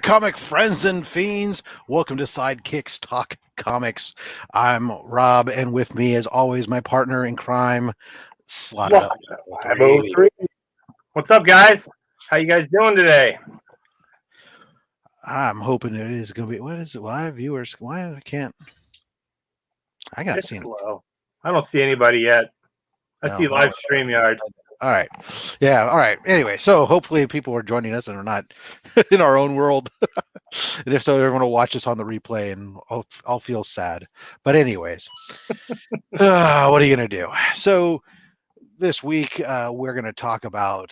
comic friends and fiends. Welcome to Sidekicks Talk Comics. I'm Rob, and with me, as always, my partner in crime, Slotted Up 503. What's up, guys? How you guys doing today? I'm hoping it is going to be. What is it? Live viewers? Why I can't? I got It's seen. slow. I don't see anybody yet. I see live StreamYard. All right. Yeah. All right. Anyway, so hopefully people are joining us and are not in our own world. And if so, everyone will watch us on the replay and I'll feel sad. But anyways, what are you going to do? So this week, we're going to talk about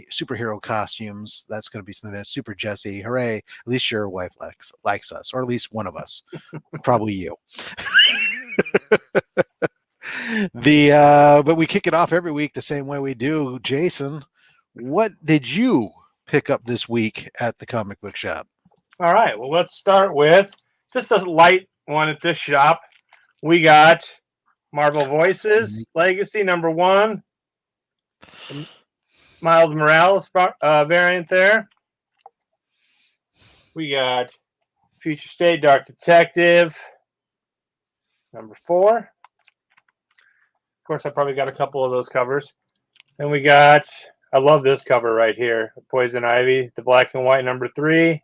superhero costumes. That's going to be something that's super Jesse. Hooray. At least your wife likes us, or at least one of us. Probably you. But we kick it off every week the same way we do. Jason, what did you pick up this week at the comic book shop? All right, well, let's start with just a light one at this shop. We got Marvel Voices Legacy #1, Miles Morales variant there. We got Future State Dark Detective #4. Of course, I probably got a couple of those covers. Then we got, I love this cover right here, Poison Ivy, the black and white #3.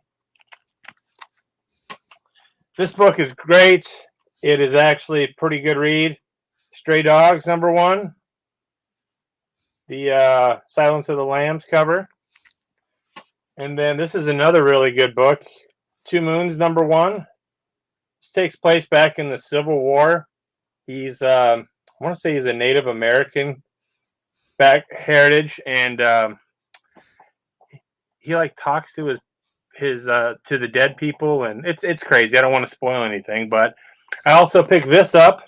This book is great. It is actually a pretty good read. Stray Dogs #1. The Silence of the Lambs cover. And then this is another really good book, Two Moons #1. This takes place back in the Civil War. He's I want to say he's a Native American heritage, and he like talks to his to the dead people, and it's crazy. I don't want to spoil anything, but I also picked this up.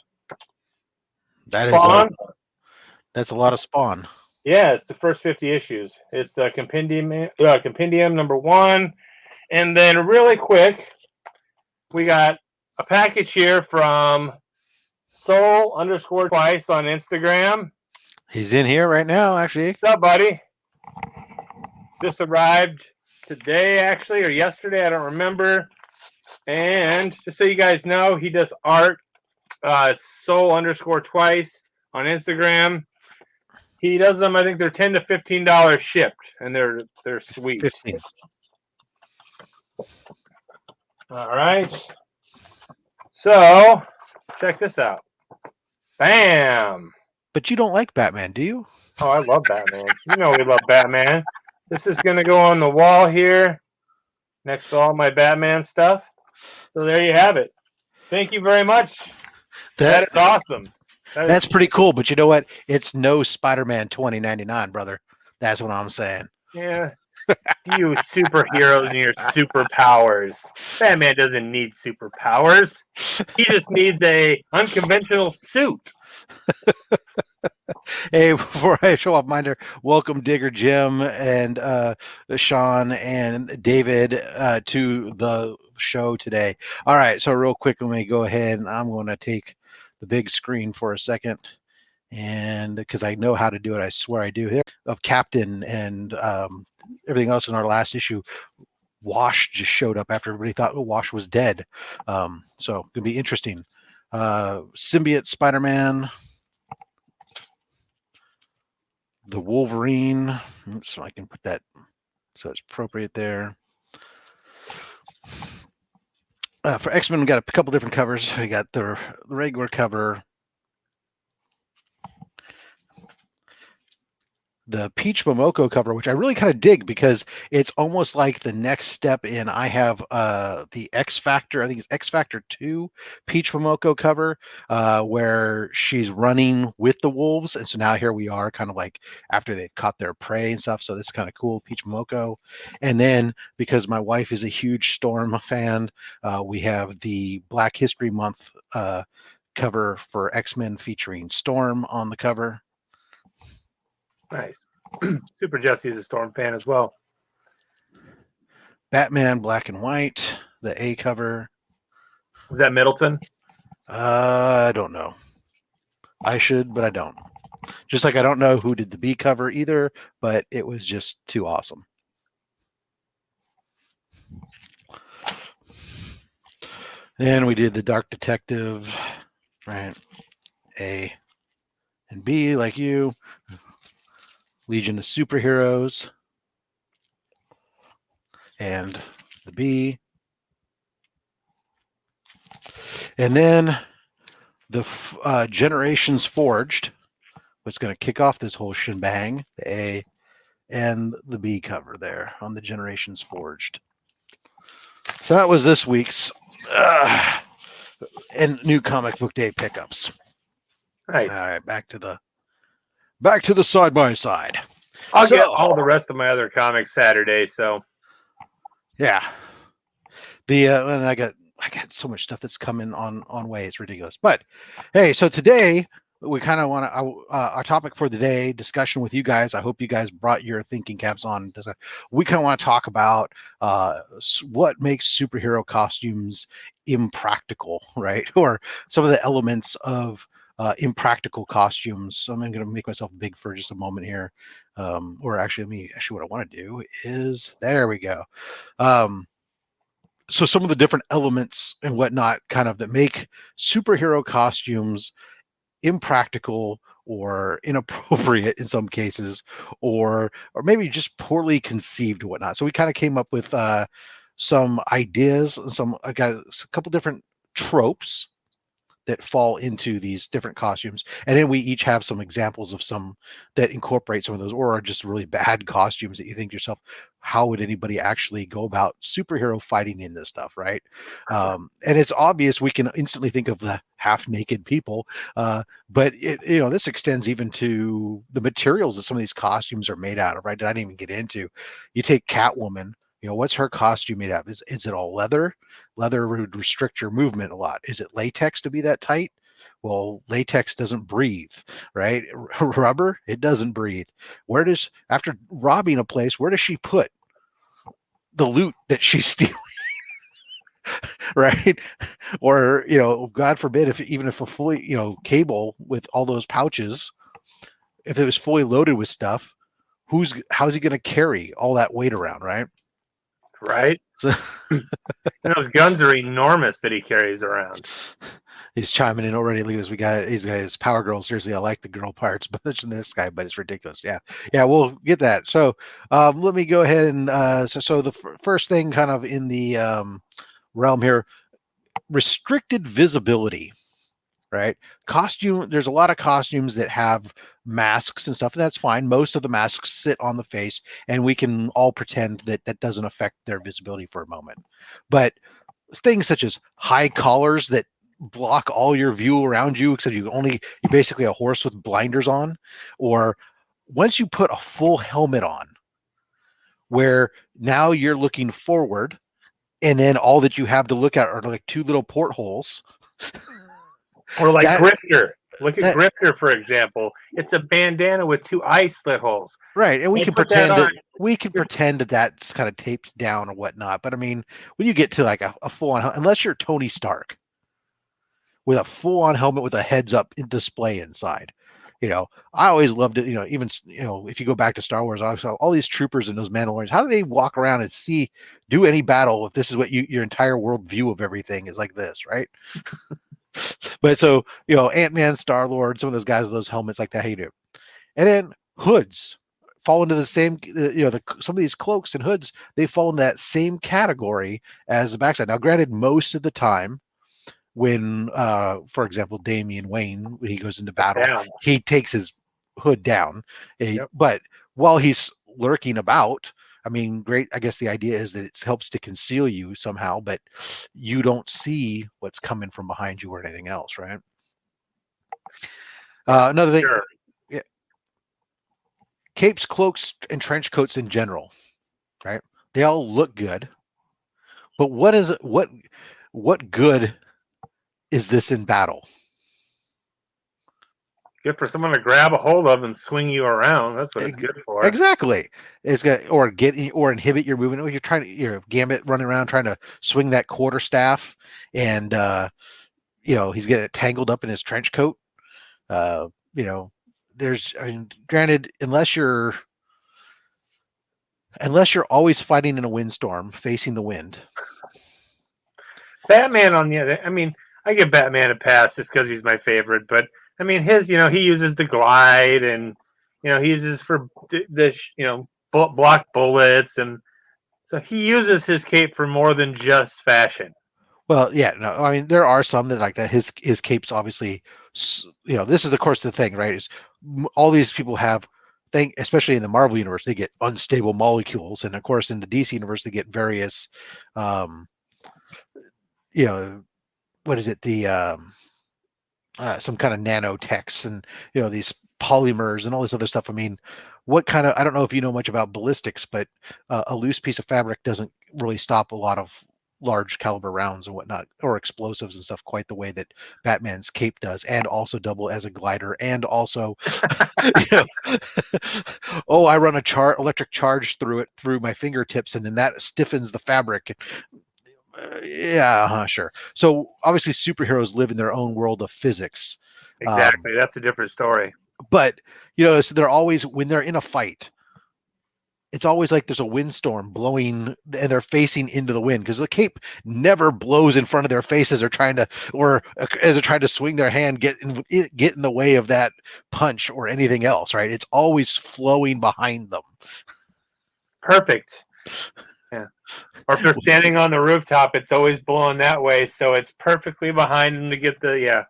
That's a lot of Spawn. Yeah, it's the first 50 issues. It's the compendium #1, and then really quick, we got a package here from Soul_twice on Instagram. He's in here right now, actually. What's up, buddy? This arrived today, actually, or yesterday. I don't remember. And just so you guys know, he does art, Soul_twice on Instagram. He does them. I think they're $10 to $15 shipped, and they're sweet. 15. All right. So check this out. Bam. But you don't like Batman, do you? Oh, I love Batman. You know we love Batman. This is going to go on the wall here next to all my Batman stuff. So there you have it. Thank you very much. That is awesome. That's pretty cool. But you know what? It's no Spider-Man 2099, brother. That's what I'm saying. Yeah. You superheroes and your superpowers. Batman doesn't need superpowers. He just needs a unconventional suit. Hey, before I show off mine, welcome Digger Jim and Sean and David to the show today. All right, so real quick, let me go ahead and I'm going to take the big screen for a second, and because I know how to do it, I swear I do. Here of Captain and everything else in our last issue. Wash just showed up after everybody thought Wash was dead, so gonna be interesting. Symbiote Spider-Man. The Wolverine, so I can put that so it's appropriate there. For X-Men, we got a couple different covers. We got the regular cover, the Peach Momoko cover, which I really kind of dig because it's almost like the next step in. I have the X Factor, I think it's X Factor 2 Peach Momoko cover, where she's running with the wolves. And so now here we are kind of like after they caught their prey and stuff. So this is kind of cool, Peach Momoko. And then because my wife is a huge Storm fan, we have the Black History Month cover for X-Men featuring Storm on the cover. Nice. Super Jesse's a Storm fan as well. Batman Black and White, the A cover. Is that Middleton? I don't know. I should, but I don't. Just like I don't know who did the B cover either, but it was just too awesome. Then we did the Dark Detective, right? A and B, like you. Legion of Superheroes, and the B. And then the Generations Forged, what's going to kick off this whole shebang, the A and the B cover there on the Generations Forged. So that was this week's and new comic book day pickups. Nice. All right, back to the side by side. I'll get all the rest of my other comics Saturday. So yeah, and I got so much stuff that's coming on way. It's ridiculous. But hey, so today we kind of want to our topic for the day discussion with you guys. I hope you guys brought your thinking caps on. We kind of want to talk about what makes superhero costumes impractical, right? Or some of the elements of impractical costumes. So I'm going to make myself big for just a moment here. Or actually, what I want to do is, there we go. So some of the different elements and whatnot kind of that make superhero costumes impractical or inappropriate in some cases, or maybe just poorly conceived or whatnot. So we kind of came up with some ideas, I got a couple different tropes that fall into these different costumes, and then we each have some examples of some that incorporate some of those, or are just really bad costumes that you think to yourself, how would anybody actually go about superhero fighting in this stuff, right? And it's obvious we can instantly think of the half naked people, but this extends even to the materials that some of these costumes are made out of, right? That I didn't even get into. You take Catwoman. What's her costume made out of? Is it all leather? Leather would restrict your movement a lot. Is it latex to be that tight? Well, latex doesn't breathe, right? Rubber, it doesn't breathe. After robbing a place, where does she put the loot that she's stealing? Right? Or, God forbid, even if a fully, cable with all those pouches, if it was fully loaded with stuff, how's he going to carry all that weight around, right? Right. So, and those guns are enormous that he carries around. He's chiming in already. Look at this. He's got his Power Girl. Seriously, I like the girl parts, but it's this guy, but it's ridiculous. Yeah, we'll get that. So let me go ahead and so the first thing kind of in the realm here, restricted visibility, right? Costume. There's a lot of costumes that have masks and stuff, and that's fine. Most of the masks sit on the face, and we can all pretend that doesn't affect their visibility for a moment. But things such as high collars that block all your view around you, except you're basically a horse with blinders on, or once you put a full helmet on, where now you're looking forward, and then all that you have to look at are like two little portholes. Or like Grifter. Look at Grifter, for example. It's a bandana with two eye slit holes. Right, and we can pretend that that's kind of taped down or whatnot. But I mean, when you get to like a full-on, unless you're Tony Stark with a full-on helmet with a heads-up display inside, I always loved it. Even if you go back to Star Wars, I saw all these troopers and those Mandalorians. How do they walk around and do any battle if this is what your entire world view of everything is like this, right? But so, Ant-Man, Star-Lord, some of those guys with those helmets like that, how you do. And then hoods fall into the same, some of these cloaks and hoods, they fall in that same category as the backside. Now, granted, most of the time when, for example, Damian Wayne, when he goes into battle, he takes his hood down. But while he's lurking about, I mean, great. I guess the idea is that it helps to conceal you somehow, but you don't see what's coming from behind you or anything else, right? Another thing, yeah, capes, cloaks, and trench coats in general, right? They all look good, but what good is this in battle? Good for someone to grab a hold of and swing you around. That's what it's good for. Exactly. It's gonna or inhibit your movement. You're trying to Gambit running around trying to swing that quarterstaff, and he's getting tangled up in his trench coat. Granted, unless you're Unless you're always fighting in a windstorm, facing the wind. Batman on the other, I mean, I give Batman a pass just because he's my favorite, but I mean, he uses the glide, and he uses for block bullets, and so he uses his cape for more than just fashion. Well, yeah, no, I mean there are some that like that. His capes obviously, this is of course the thing, right? Is all these people have especially in the Marvel universe, they get unstable molecules, and of course in the DC universe they get various, um, what is it? Some kind of nanotechs and these polymers and all this other stuff. I mean, I don't know if you know much about ballistics, but a loose piece of fabric doesn't really stop a lot of large caliber rounds and whatnot, or explosives and stuff, quite the way that Batman's cape does, and also double as a glider, and also oh, I run electric charge through my fingertips, and then that stiffens the fabric. Yeah, sure. So obviously superheroes live in their own world of physics. Exactly. That's a different story. But so they're always, when they're in a fight, it's always like there's a windstorm blowing and they're facing into the wind, because the cape never blows in front of their faces, or as they're trying to swing their hand, get in the way of that punch or anything else, right? It's always flowing behind them. Perfect. Yeah. Or if they're standing on the rooftop, it's always blowing that way, so it's perfectly behind them to get the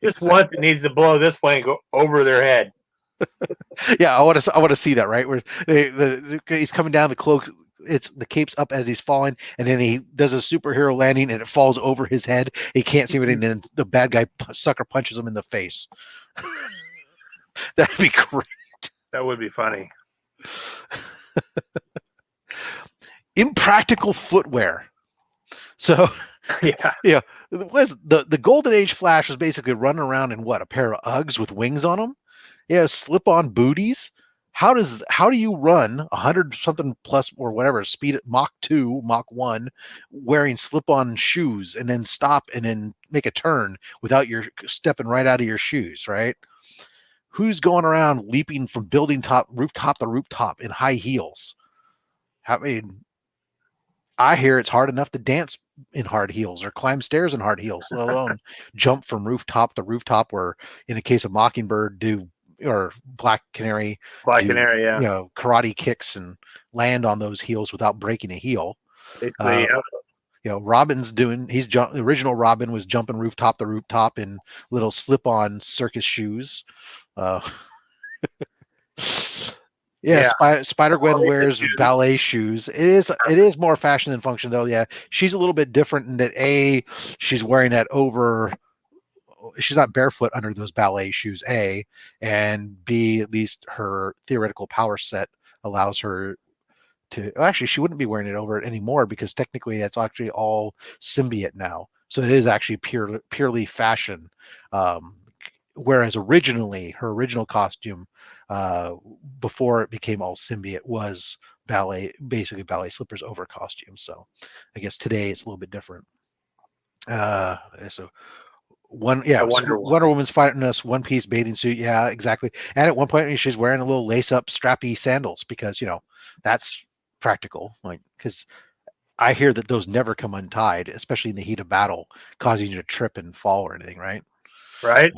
Just exactly. Once it needs to blow this way and go over their head. Yeah, I want to see that, right? Where he's coming down, the cloak, the cape's up as he's falling, and then he does a superhero landing and it falls over his head. He can't see it, and then the bad guy sucker punches him in the face. That'd be great. That would be funny. Impractical footwear. So yeah, the Golden Age Flash was basically running around in a pair of Uggs with wings on them. Yeah, slip-on booties. How do you run 100 something plus or whatever speed at Mach 2, Mach 1, wearing slip-on shoes, and then stop and then make a turn without your stepping right out of your shoes, right? Who's going around leaping from rooftop to rooftop in high heels? I mean, I hear it's hard enough to dance in hard heels or climb stairs in hard heels, let alone jump from rooftop to rooftop, or in the case of Mockingbird, or Black Canary, yeah, karate kicks and land on those heels without breaking a heel. Basically, Robin's the original Robin was jumping rooftop to rooftop in little slip-on circus shoes. Spider-Gwen wears ballet shoes. It is more fashion than function, though. Yeah, she's a little bit different in that she's wearing that over. She's not barefoot under those ballet shoes, A, and B, at least her theoretical power set allows her to. Actually, she wouldn't be wearing it over it anymore, because technically that's actually all symbiote now. So it is actually purely fashion. Whereas originally, her original costume, before it became all symbiote, was basically ballet slippers over costume. So I guess today it's a little bit different. So Wonder Woman's fighting us one-piece bathing suit. Yeah, exactly. And at one point she's wearing a little lace-up strappy sandals, because that's practical. Like, because I hear that those never come untied, especially in the heat of battle, causing you to trip and fall or anything, right? Right.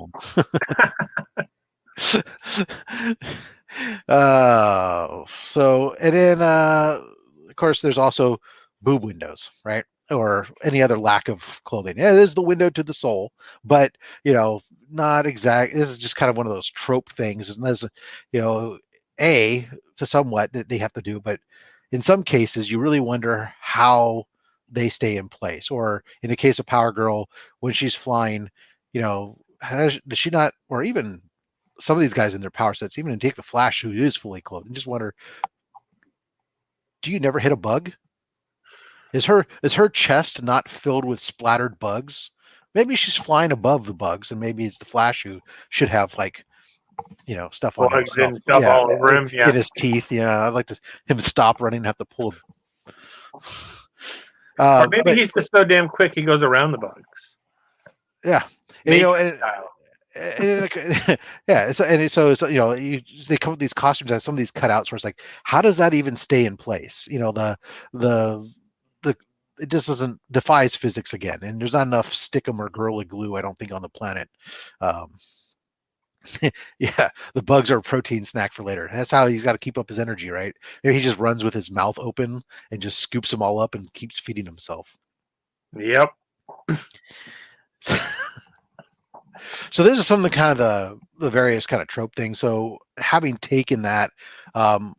So, and then of course there's also boob windows, right? Or any other lack of clothing. Yeah, it is the window to the soul, but not exact. This is just kind of one of those trope things, and there's to somewhat that they have to do, but in some cases you really wonder how they stay in place. Or in the case of Power Girl, when she's flying, does she not, or even some of these guys in their power sets, even in Take the Flash, who is fully clothed, and just wonder, do you never hit a bug? Is her chest not filled with splattered bugs? Maybe she's flying above the bugs, and maybe it's the Flash who should have stuff on bugs and stuff all over him. Yeah, in his teeth. Yeah, I'd like him to stop running and have to pull. Or maybe he's just so damn quick he goes around the bugs. Yeah, yeah. So it's they come with these costumes and some of these cutouts where it's like, how does that even stay in place? The the it just doesn't defies physics again, and there's not enough stickum or gorilla glue, I don't think, on the planet. Um, yeah, the bugs are a protein snack for later. That's how he's got to keep up his energy, right? Maybe he just runs with his mouth open and just scoops them all up and keeps feeding himself. Yep. So those are some of the kind of the various kind of trope things. So having taken that, um,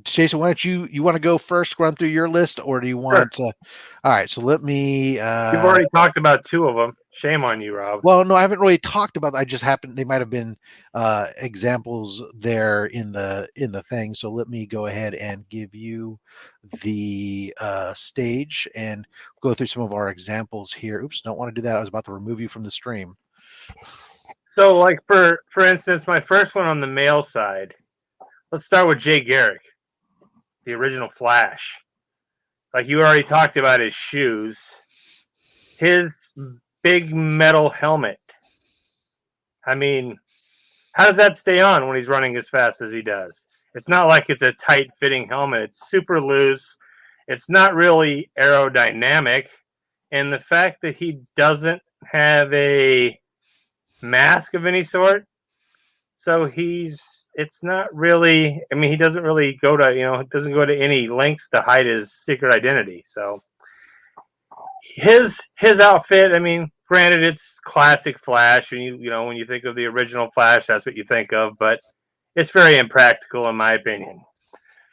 Jason, why don't you want to go first, run through your list, or do you Sure. want to? All right, so let me. You've already talked about two of them. Shame on you, Rob. Well, no, I haven't really talked about. I just happened. They might have been examples there in the thing. So let me go ahead and give you the stage and go through some of our examples here. Oops, don't want to do that. I was about to remove you from the stream. So, like for instance, my first one on the male side. Let's start with Jay Garrick, the original Flash. Like you already talked about his shoes, his big metal helmet. I mean, how does that stay on when he's running as fast as he does? It's not like it's a tight fitting helmet. It's super loose. It's not really aerodynamic. And the fact that he doesn't have a mask of any sort, so it's not really, I mean, he doesn't really go to, doesn't go to any lengths to hide his secret identity. So his outfit, I mean, granted, it's classic Flash, and when you think of the original Flash, that's what you think of, but it's very impractical in my opinion.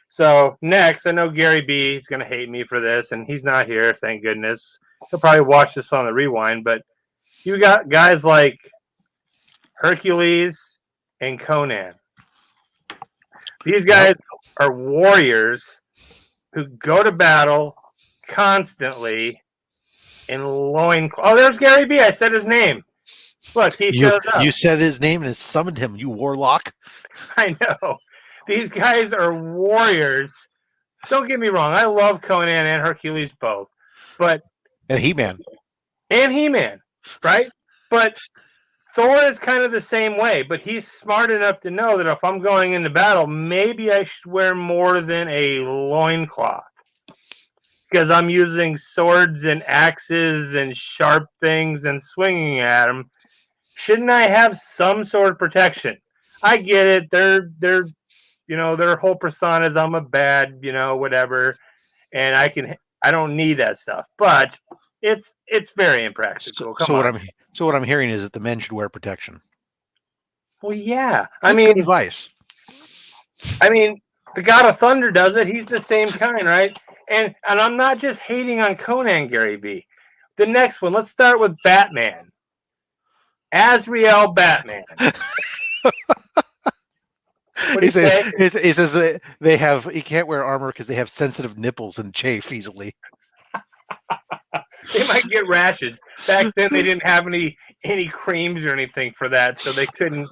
So next, I know Gary B is going to hate me for this, and he's not here, thank goodness. He'll probably watch this on the rewind, but you got guys like Hercules and Conan. These guys are warriors who go to battle constantly in loincloth. Oh, there's Gary B. I said his name. Look, he shows up. You said his name and summoned him, you warlock. I know. These guys are warriors. Don't get me wrong. I love Conan and Hercules both. And He-Man. Right? But Thor is kind of the same way, but he's smart enough to know that if I'm going into battle, maybe I should wear more than a loincloth. Because I'm using swords and axes and sharp things and swinging at them. Shouldn't I have some sort of protection? I get it. Their whole persona is I'm a bad, whatever, and I don't need that stuff. But it's very impractical. So what I'm hearing is that the men should wear protection. Well, yeah. That's good advice. I mean, the God of Thunder does it. He's the same kind, right? And I'm not just hating on Conan, Gary B. The next one, let's start with Batman. Azrael Batman. He says that he can't wear armor because they have sensitive nipples and chafe easily. They might get rashes. Back then, they didn't have any creams or anything for that, so they couldn't.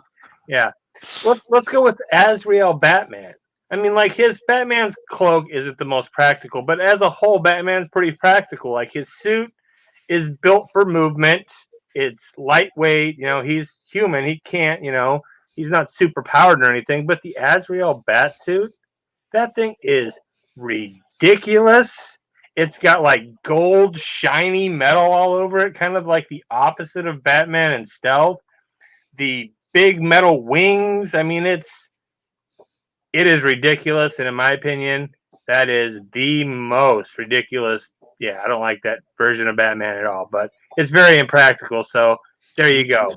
Yeah, let's go with Azrael Batman. I mean, like Batman's cloak isn't the most practical, but as a whole, Batman's pretty practical. Like his suit is built for movement. It's lightweight. He's human. He can't. He's not super powered or anything. But the Azrael bat suit, that thing is ridiculous. It's got like gold, shiny metal all over it, kind of like the opposite of Batman and stealth. The big metal wings. I mean, it is ridiculous, and in my opinion, that is the most ridiculous. Yeah, I don't like that version of Batman at all, but it's very impractical. So there you go.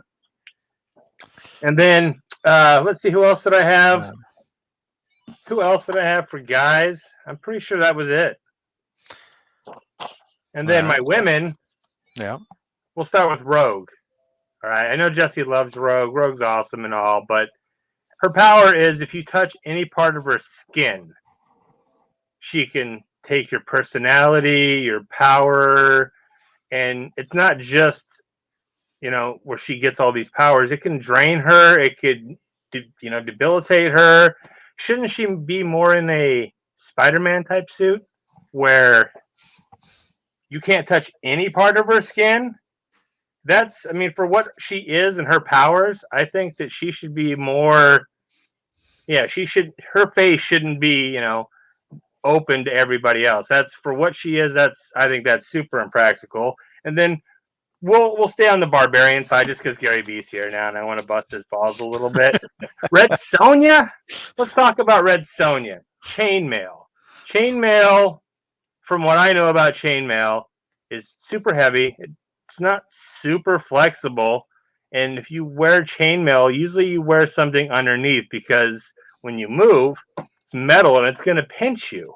And then let's see, who else did I have? Who else did I have for guys? I'm pretty sure that was it. And then my women. Yeah. We'll start with Rogue. All right. I know Jesse loves Rogue. Rogue's awesome and all, but her power is if you touch any part of her skin, she can take your personality, your power, and it's not just, where she gets all these powers. It can drain her. It could, debilitate her. Shouldn't she be more in a Spider-Man type suit where you can't touch any part of her skin? that's, I mean, for what she is and her powers, I think that she should be more. Yeah, she should. Her face shouldn't be, open to everybody else. That's for what she is. I think that's super impractical. And then we'll stay on the barbarian side just because Gary V's here now, and I want to bust his balls a little bit. Red Sonja. Let's talk about Red Sonja. Chainmail. Chainmail. From what I know about chainmail, is super heavy. It's not super flexible, and if you wear chainmail, usually you wear something underneath because when you move, it's metal and it's going to pinch you.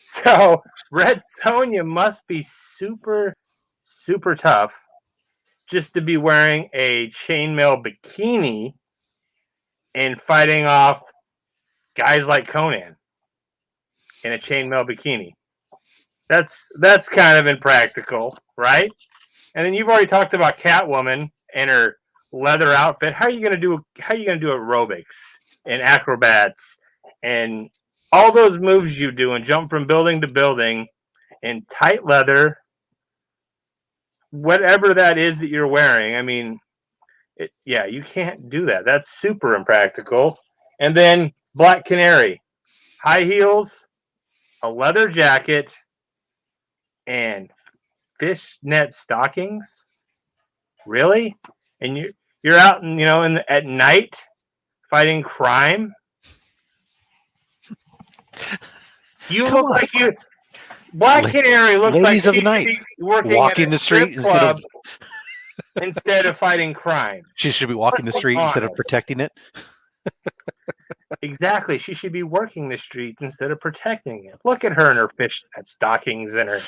So Red Sonja must be super, super tough just to be wearing a chainmail bikini and fighting off guys like Conan in a chainmail bikini. That's kind of impractical, right? And then you've already talked about Catwoman and her leather outfit. How are you gonna do aerobics and acrobats and all those moves you do and jump from building to building in tight leather, whatever that is that you're wearing? I mean, you can't do that. That's super impractical. And then Black Canary, high heels, a leather jacket, and fishnet stockings. Really? And you're out and at night fighting crime. You Come look on. like you. Black Canary looks Ladies like of the night, working walking the street instead of fighting crime. She should be walking the street instead of protecting it. Exactly. She should be working the streets instead of protecting it. Look at her and her fishnet stockings and her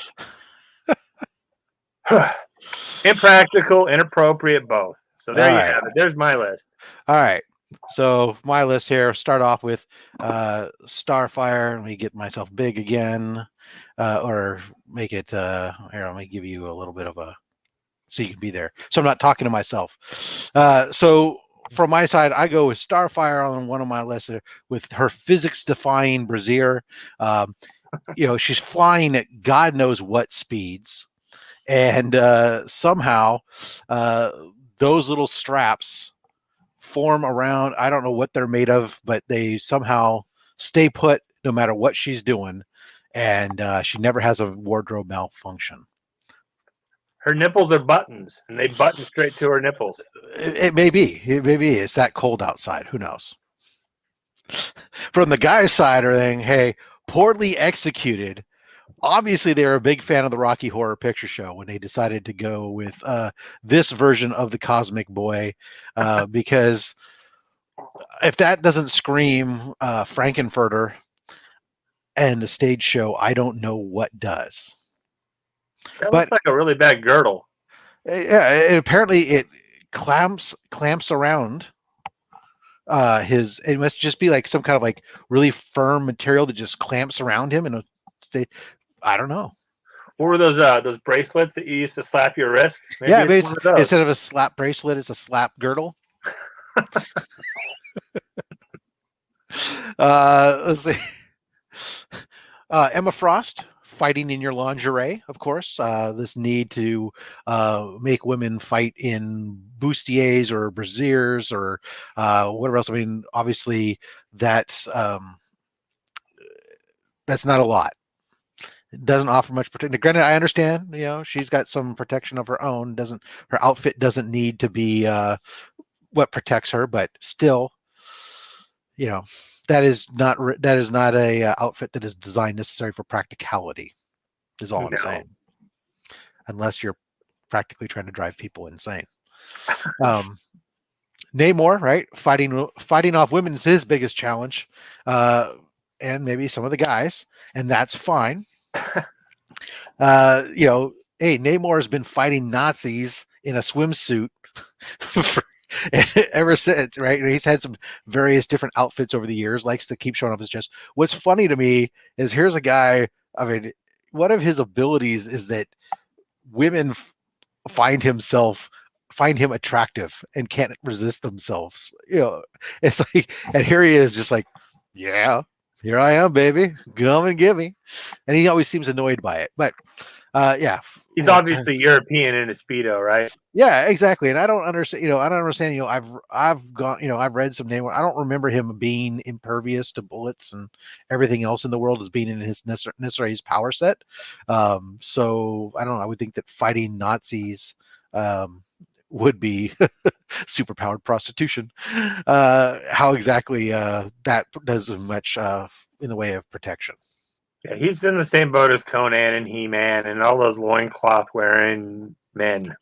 impractical, inappropriate, both. So there you have it. There's my list. All right. So my list here, start off with Starfire. Let me get myself big again. Or make it here, let me give you a little bit of a so you can be there. So I'm not talking to myself. So from my side, I go with Starfire on one of my lists with her physics-defying brassiere. She's flying at God knows what speeds, and somehow those little straps form around. I don't know what they're made of, but they somehow stay put no matter what she's doing, and she never has a wardrobe malfunction. Her nipples are buttons, and they button straight to her nipples. It may be. It's that cold outside. Who knows? From the guy's side, or thing, hey, poorly executed. Obviously, they were a big fan of the Rocky Horror Picture Show when they decided to go with this version of the Cosmic Boy, because if that doesn't scream Frankenfurter and the stage show, I don't know what does. That looks like a really bad girdle. Yeah, apparently it clamps around his. It must just be like some kind of like really firm material that just clamps around him and stay. I don't know. What were those bracelets that you used to slap your wrist? Maybe yeah, instead of a slap bracelet, it's a slap girdle. Let's see. Emma Frost. Fighting in your lingerie, of course. This need to make women fight in bustiers or brasiers or whatever else. I mean, obviously that's not a lot. It doesn't offer much protection. Granted, I understand. She's got some protection of her own. Her outfit doesn't need to be what protects her, but still, that is not a outfit that is designed necessarily for practicality, is all I'm saying. Unless you're practically trying to drive people insane. Namor, right? Fighting off women is his biggest challenge, and maybe some of the guys, and that's fine. Hey, Namor has been fighting Nazis in a swimsuit ever since, right? He's had some various different outfits over the years, likes to keep showing off his chest. What's funny to me is here's a guy, I mean, one of his abilities is that women find him attractive and can't resist themselves. It's like, and here he is just like, yeah, here I am, baby, come and get me. And he always seems annoyed by it. But Yeah, He's obviously European in a Speedo, right? yeah, exactly. And I don't understand. I don't understand. I've gone. I've read some name. I don't remember him being impervious to bullets and everything else in the world as being in his necessary power set. So I don't know. I would think that fighting Nazis would be superpowered prostitution. How exactly that does much in the way of protection. Yeah, he's in the same boat as Conan and He-Man and all those loincloth wearing men.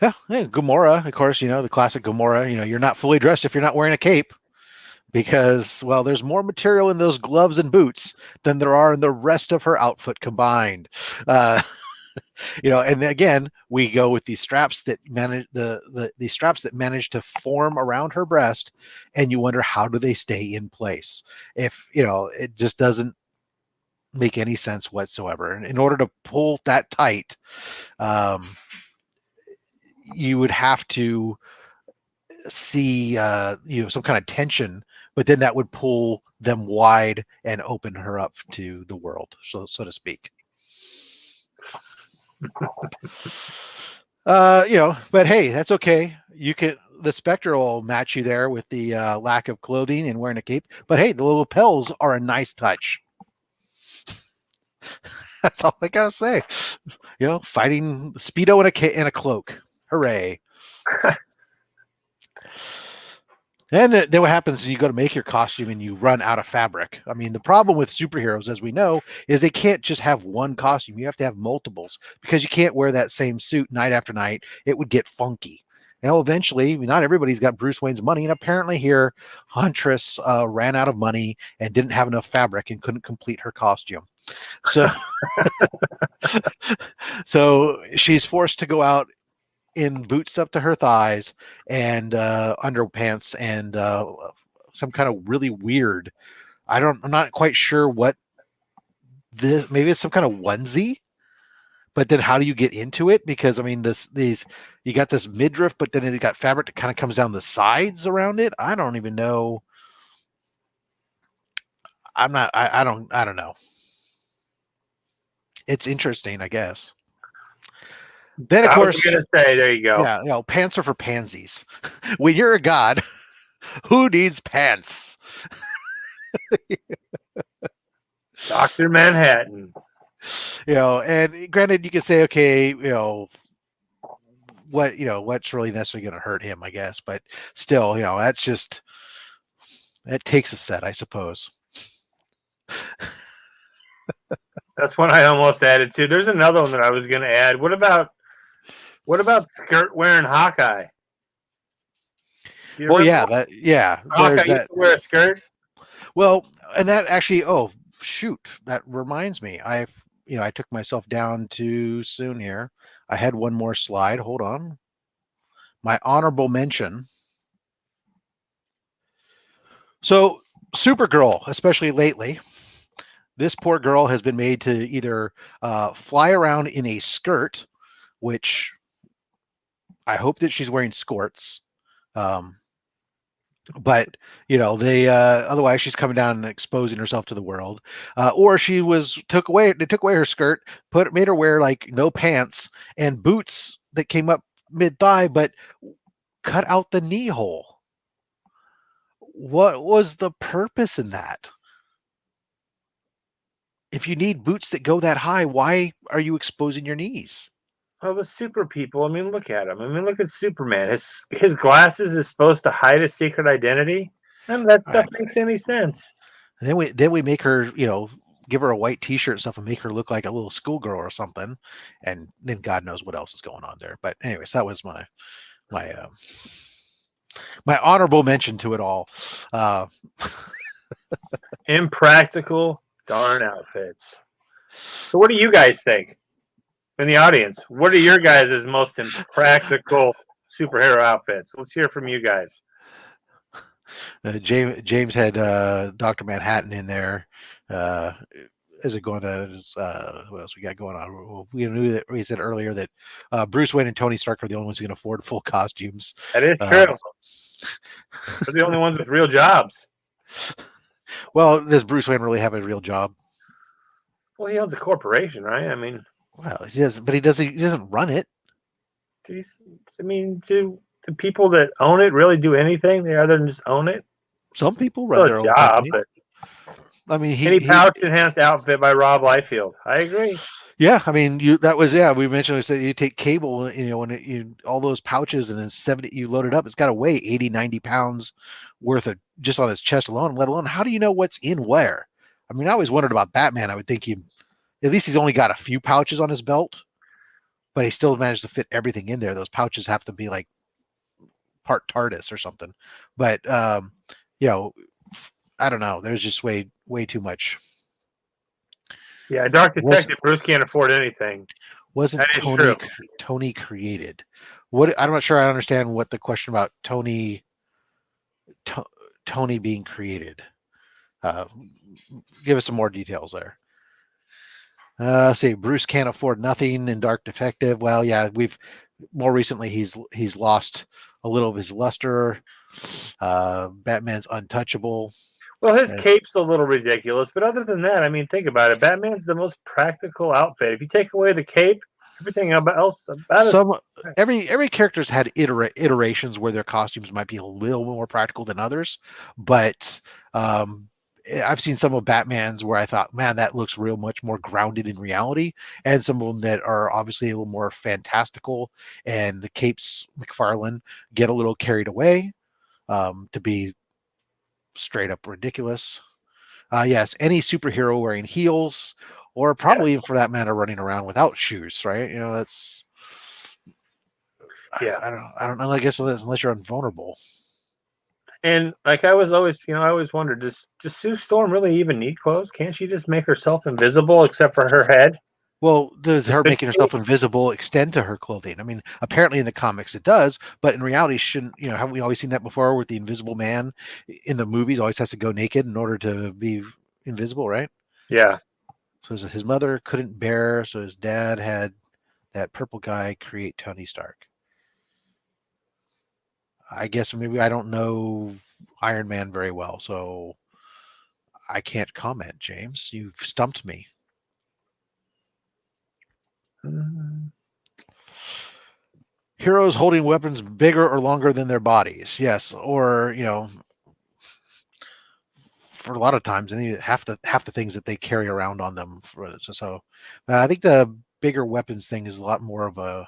Yeah, Gamora, of course, the classic Gamora, you're not fully dressed if you're not wearing a cape because, well, there's more material in those gloves and boots than there are in the rest of her outfit combined. Uh, and again, we go with these straps that manage the straps that manage to form around her breast, and you wonder how do they stay in place? If, it just doesn't make any sense whatsoever. And in order to pull that tight, you would have to see some kind of tension, but then that would pull them wide and open her up to the world, so to speak. But hey, that's okay. The Spectre will match you there with the lack of clothing and wearing a cape, but hey, the lapels are a nice touch. That's all I gotta say. Fighting Speedo in a cloak. Hooray. And then what happens is you go to make your costume and you run out of fabric. I mean, the problem with superheroes, as we know, is they can't just have one costume. You have to have multiples because you can't wear that same suit night after night. It would get funky. Eventually, not everybody's got Bruce Wayne's money. And apparently here, Huntress ran out of money and didn't have enough fabric and couldn't complete her costume. So, so she's forced to go out in boots up to her thighs and underpants and some kind of really weird. I'm not quite sure what this. Maybe it's some kind of onesie. But then, how do you get into it? Because I mean, you got this midriff, but then it got fabric that kind of comes down the sides around it. I don't even know. I don't know. It's interesting, I guess. Then, of course, I was going to say, there you go. Yeah, pants are for pansies. When you're a god, who needs pants? Dr. Manhattan. And granted, you can say, okay, what's really necessarily going to hurt him, I guess. But still, that takes a set, I suppose. That's one I almost added to. There's another one that I was going to add. What about skirt wearing Hawkeye? Well, yeah, Hawkeye used to wear a skirt. Well, and that actually, oh shoot, that reminds me. I took myself down too soon here. I had one more slide. Hold on. My honorable mention. So, Supergirl, especially lately, this poor girl has been made to either fly around in a skirt, which I hope that she's wearing skirts. But they otherwise she's coming down and exposing herself to the world, or they took away her skirt, made her wear like no pants and boots that came up mid thigh, but cut out the knee hole. What was the purpose in that? If you need boots that go that high, why are you exposing your knees? Well, the super people. I mean, look at him. I mean, look at Superman. His glasses is supposed to hide a secret identity. None of that stuff makes any sense. And then we make her, give her a white T-shirt and stuff and make her look like a little schoolgirl or something, and then God knows what else is going on there. But anyways, that was my honorable mention to it all. Impractical darn outfits. So, what do you guys think? In the audience, what are your guys' most impractical superhero outfits? Let's hear from you guys. James had Dr. Manhattan in there. Is it going to what else we got going on? We knew that we said earlier that Bruce Wayne and Tony Stark are the only ones who can afford full costumes. That is true. They're the only ones with real jobs. Well, does Bruce Wayne really have a real job? Well, he owns a corporation, right? I mean, Well, he doesn't, but he doesn't run it. I mean, do the people that own it really do anything other than just own it? Some people run Still a their own job, companies. but I mean, any he pouch enhanced outfit by Rob Liefeld. I agree. yeah. I mean, we mentioned that you take cable, when you all those pouches and then 70, you load it up. It's got to weigh 80, 90 pounds worth of just on his chest alone. Let alone how do you know what's in where? I mean, I always wondered about Batman. I would think at least he's only got a few pouches on his belt, but he still managed to fit everything in there. Those pouches have to be like part TARDIS or something. But you know, I don't know. There's just way too much. Yeah, Dark Was Detective Bruce can't afford anything. wasn't That is true. Tony created? What I'm not sure I understand what the question about Tony being created. Uh, Give us some more details there. See, Bruce can't afford nothing in Dark Detective. Well, yeah, we've more recently he's lost a little of his luster. Batman's untouchable. Well, his Uh, cape's a little ridiculous, but other than that, I mean, think about it. Batman's the most practical outfit. If you take away the cape, everything else about it. some every character's had iterations where their costumes might be a little more practical than others, but um, I've seen some of Batman's where I thought, man, that looks real much more grounded in reality, and some of them that are obviously a little more fantastical. And the capes McFarlane get a little carried away to be straight up ridiculous. Yes, any superhero wearing heels, or probably Yes. even for that matter, running around without shoes, right? That's Yeah. I don't know. I guess unless you're invulnerable. And like I was always, I always wondered, does Sue Storm really even need clothes? Can't she just make herself invisible except for her head? Well, does The her good making cape? herself invisible extend to her clothing? I mean, apparently in the comics it does, but in reality, shouldn't haven't we always seen that before? With the Invisible Man in the movies, always has to go naked in order to be invisible, right? Yeah. So his mother couldn't bear, so his dad had that purple guy create Tony Stark. I guess maybe I don't know Iron Man very well, so I can't comment, James. You've stumped me. Mhm. Heroes holding weapons bigger or longer than their bodies. Yes, or for a lot of times, any half the things that they carry around on them. I think the bigger weapons thing is a lot more of a.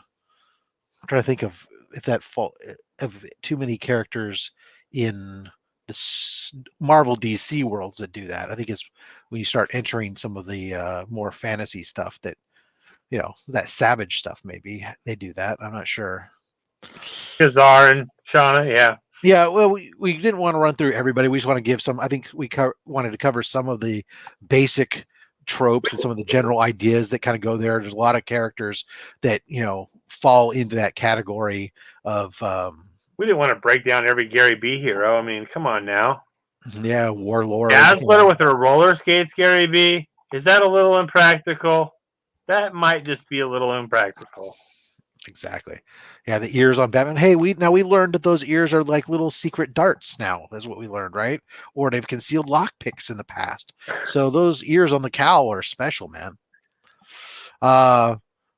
I'm trying to think of if that fault of too many characters in the Marvel DC worlds that do that. I think it's when you start entering some of the more fantasy stuff that that Savage stuff. Maybe they do that. I'm not sure. Kazar and Shauna, yeah. Yeah, well, we didn't want to run through everybody. We just want to give some. I think we wanted to cover some of the basic tropes and some of the general ideas that kind of go there. There's a lot of characters that fall into that category of We didn't want to break down every Gary B hero. I mean, come on now. yeah, warlord. Dazzler with her roller skates, Gary B. Is that a little impractical? That might just be a little impractical. Exactly. Yeah, the ears on Batman. Hey, we learned that those ears are like little secret darts now. That's what we learned, right? Or they've concealed lockpicks in the past. So those ears on the cowl are special, man.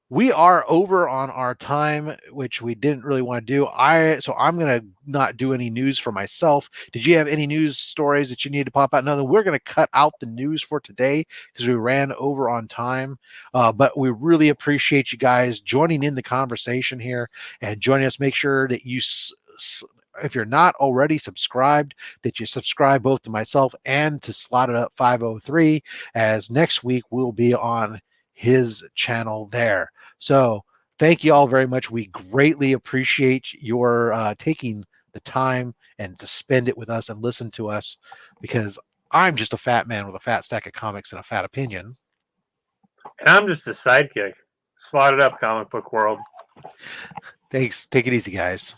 We are over on our time, which we didn't really want to do. So I'm gonna not do any news for myself. Did you have any news stories that you need to pop out? No, we're gonna cut out the news for today because we ran over on time. But we really appreciate you guys joining in the conversation here and joining us. Make sure that if you're not already subscribed, that you subscribe both to myself and to Slot It Up 503, as next week we'll be on his channel there. So thank you all very much. We greatly appreciate your taking the time and to spend it with us and listen to us, because I'm just a fat man with a fat stack of comics and a fat opinion. And I'm just a sidekick. Slotted up comic book world. Thanks. Take it easy, guys.